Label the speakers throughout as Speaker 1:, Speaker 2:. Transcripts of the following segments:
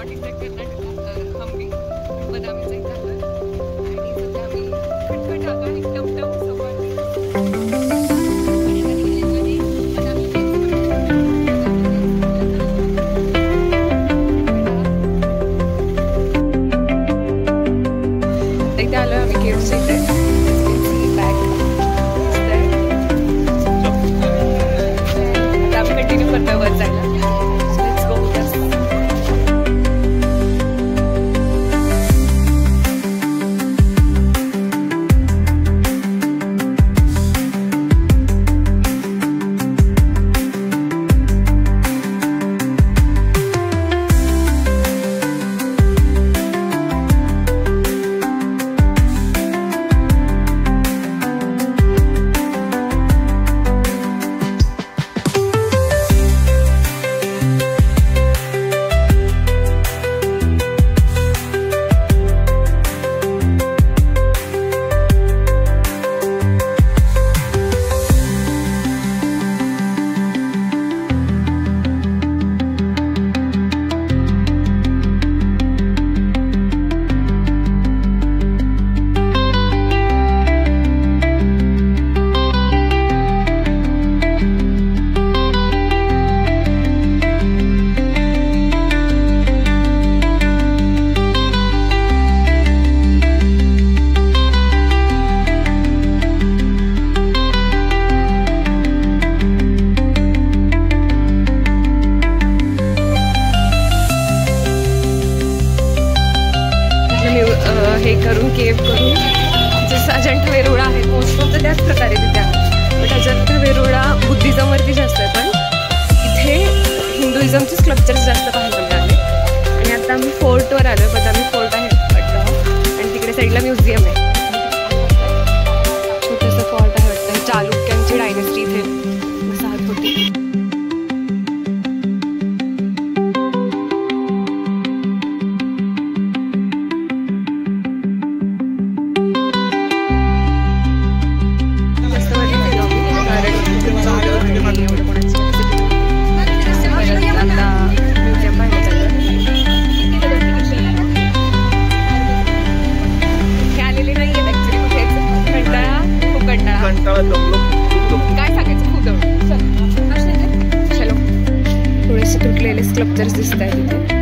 Speaker 1: Not exact Karnataka, Hampi बदामीचं एक झालं आणि सध्या आम्ही खटखट आणि टमटम सफारी इथे आलो आम्ही केव्हच्या इथे. आता आम्ही कंटिन्यू करतोय वर जायला. हे करून केव करून जसं अजंठा वेरूळा आहे मोस्ट ऑफ द त्याच प्रकारे तिथे आहे. बट अजंठा वेरूळा बुद्धिझमवरती जास्त आहे, पण इथे हिंदुइझमचे स्कल्पचर्स जास्त पाहायला मिळाले. आणि आता आम्ही फोर्टवर आलो आहे. बदामी फोर्ट आहे वाटतं आणि तिकडे साईडला म्युझियम आहे. छोटंसं फोर्ट आहे वाटतं. चालुक्यांची डायनेस्टी इथे वसाहत होती. काय सांगायचं खूप चलो. थोडेसे तुटलेले स्कल्पचर्स दिसत आहेत तिथे.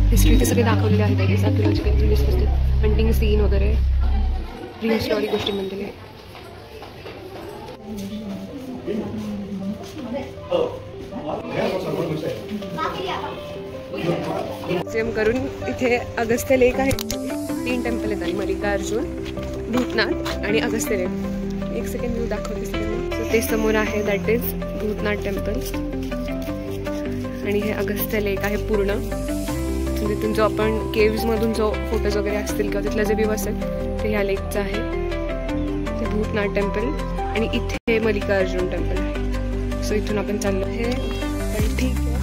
Speaker 1: हिस्ट्री सगळे दाखवलेले आहेत. आर्किओलॉजिकल असते हंटिंग सीन वगैरे रिअल स्टोरी गोष्टी म्हणलेले. म्युझियम करून इथे अगस्त्य लेक आहे. 3 टेम्पल आहेत आणि मल्लिकार्जुन, भूतनाथ आणि अगस्त्य लेक. एक सेकंड व्ह्यू दाखवते सगळ्यांना. सो ते समोर आहे, दॅट इज भूतनाथ टेम्पल. आणि हे अगस्त्य लेक आहे पूर्ण. तिथून जो आपण केव्समधून जो फोटोज वगैरे असतील किंवा तिथला जे व्ह्यू असेल ते ह्या लेकचं आहे. ते भूतनाथ टेम्पल आणि इथे मल्लिकार्जुन टेम्पल आहे. सो इथून आपण चाललो आहे. पण ठीक आहे,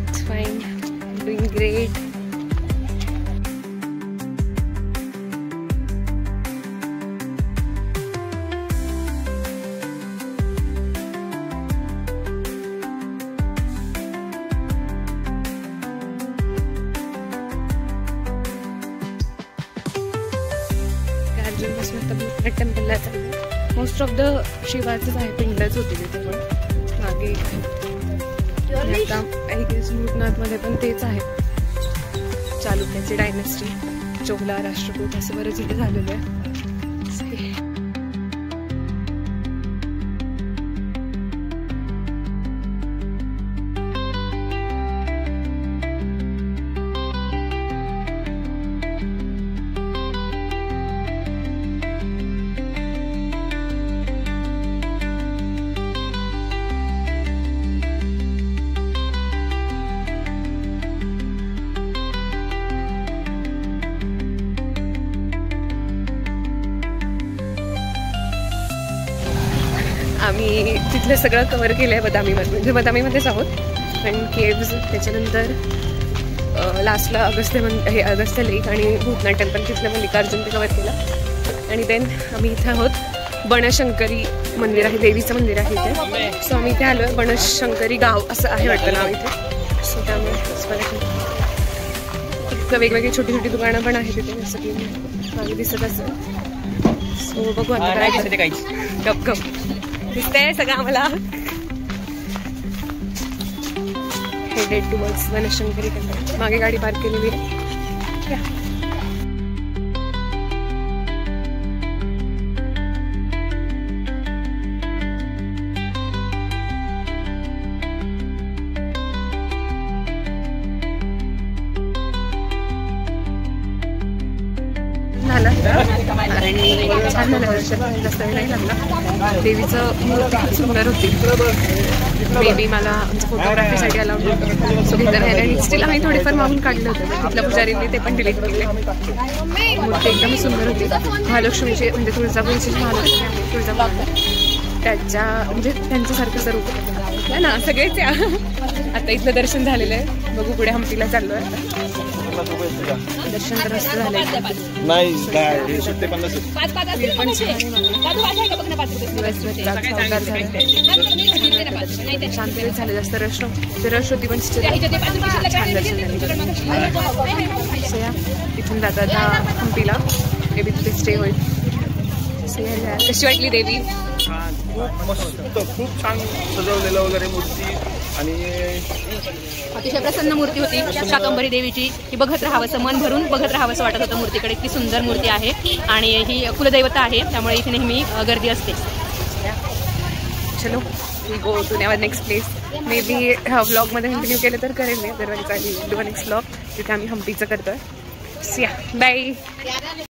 Speaker 1: इट्स फाईन, डुईंग ग्रेट. टेम्पलला मोस्ट ऑफ द शिवाचंच आहे, पिंडच होती तिथे पण मागे. आता आय गेस भूतनाथमध्ये पण तेच आहे. चालुक्याची डायनेस्टी, चोला राष्ट्रकूट असं बरंच इथे झालेलं आहे. आम्ही तिथलं सगळं कव्हर केलं आहे बदामीमध्ये, म्हणजे बदामीमध्येच आहोत. पण केव्ज, त्याच्यानंतर लास्टला अगस्त्य लेक आणि भूतनाथ टेम्पल, तिथलं मल्लिकार्जुन ते कव्हर केलं. आणि देन आम्ही इथे आहोत, बनशंकरी मंदिर आहे, देवीचं मंदिर आहे इथे. सो आम्ही इथे आलो आहे, बनशंकरी गाव असं आहे वाटतं नाव इथे. सो त्यामुळे इतकं वेगवेगळी छोटी छोटी दुकानं पण आहेत तिथे, जसं की मागे दिसत असेल. सो बघू आता काय गप गप दिसतंय सगळं आम्हाला. Headed towards Banashankari temple. मागे गाडी पार्क केलेली आहे. आणि छान झालं दर्शन, जास्त वेळ नाही लागला. देवीचं मूर्ती खूप सुंदर होती. मे बी मला आमच्या फोटोग्राफीसाठी आला सो घेता राहिलं. आणि स्टील आम्ही थोडेफार मागून काढलं होतं, तिथल्या पुजारीने ते पण डिलीट केले. मूर्ती एकदम सुंदर होती. महालक्ष्मीची म्हणजे तुळजापूरची महालक्ष्मी, तुळजापूर त्याच्या म्हणजे त्यांच्यासारखं स्वरूप आहे ना, सगळेच या. आता इथलं दर्शन झालेलं आहे. बघू पुढे हम्पीला चाललो आहे. दर्शन तर मस्त झालंय. शांत झालं, जास्त रश होती पण छान दर्शन झालं. इथून जाता आता हम्पीला, मे बी तिथे स्टे होईल. कशी वाटली देवी?
Speaker 2: खूप छान सजवलेलं वगैरे मूर्ती आणि
Speaker 3: अतिशय प्रसन्न मूर्ती होती शाकंभरी देवीची. ही बघत राहावंसं, मन भरून बघत राहावंसं वाटत होतं मूर्तीकडे. इतकी सुंदर मूर्ती आहे आणि ही कुलदैवता आहे, त्यामुळे इथे नेहमी गर्दी असते.
Speaker 1: चलो we go to never next place. May be ह्या व्लॉगमध्ये कंटिन्यू केलं तर करेल मी, अदरवाईज आधी डू नेक्स्ट व्लॉग जिथे आम्ही हम्पीचं करतोय. बाय.